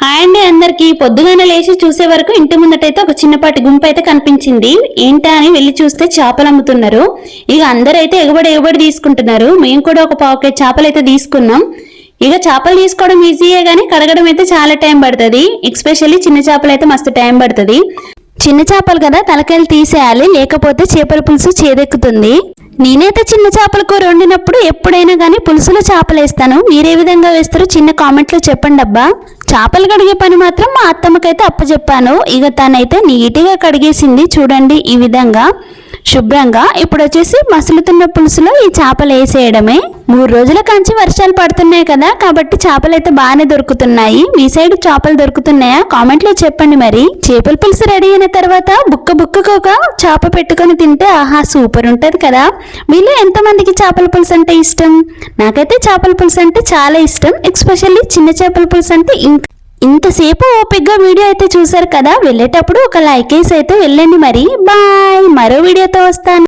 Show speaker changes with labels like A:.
A: Hi అండి అందరికి. పొద్దుగానే లేచి చూసే వరకు ఇంటి ముందటైతే ఒక చిన్నపాటి గుంపు అయితే కనిపించింది. ఏంటా అని వెళ్ళి చూస్తే చేపలు అమ్ముతున్నారు. ఇక అందరైతే ఎగబడి తీసుకుంటున్నారు. మేము కూడా ఒక పావు కేజీ చేపలు అయితే తీసుకున్నాం. ఇక చేపలు తీసుకోవడం ఈజీయే కానీ కడగడం అయితే చాలా టైం పడుతుంది. ఎస్పెషల్లీ చిన్న చేపలు అయితే మస్తు టైం పడుతుంది. చిన్న చేపలు కదా తలకాయలు తీసేయాలి, లేకపోతే చేపల పులుసు చేదెక్కుతుంది. నేనైతే చిన్న చేపల కూర వండినప్పుడు ఎప్పుడైనా కానీ పులుసులో చేపలు వేస్తాను. మీరే విధంగా వేస్తారో చిన్న కామెంట్లో చెప్పండి అబ్బా. చేపలు కడిగే పని మాత్రం మా అత్తమ్మకైతే అప్పచెప్పాను. ఇక తనైతే నీట్గా కడిగేసింది. చూడండి ఈ విధంగా శుభ్రంగా. ఇప్పుడు వచ్చేసి మసులుతున్న పులుసులో ఈ చేపలు వేసేయడమే. 3 రోజుల కాంచి వర్షాలు పడుతున్నాయి కదా, కాబట్టి చేపలు అయితే బాగానే దొరుకుతున్నాయి. మీ సైడ్ చేపలు దొరుకుతున్నాయా? కామెంట్లో చెప్పండి. మరి చేపల పులుసు రెడీ అయిన తర్వాత బుక్కకు ఒక చేప పెట్టుకొని తింటే ఆహా సూపర్ ఉంటది కదా. మీలో ఎంతమందికి చేపల పులుసు అంటే ఇష్టం? నాకైతే చేపల పులుసు అంటే చాలా ఇష్టం. ఎస్పెషల్లీ చిన్న చేపల పులుసు అంటే ఇంతసేపు ఓపిక్గా వీడియో అయితే చూసారు కదా. వెళ్ళేటప్పుడు ఒక లైక్ వేసి అయితే వెళ్ళండి. మరి బాయ్. మరో వీడియోతో వస్తాను.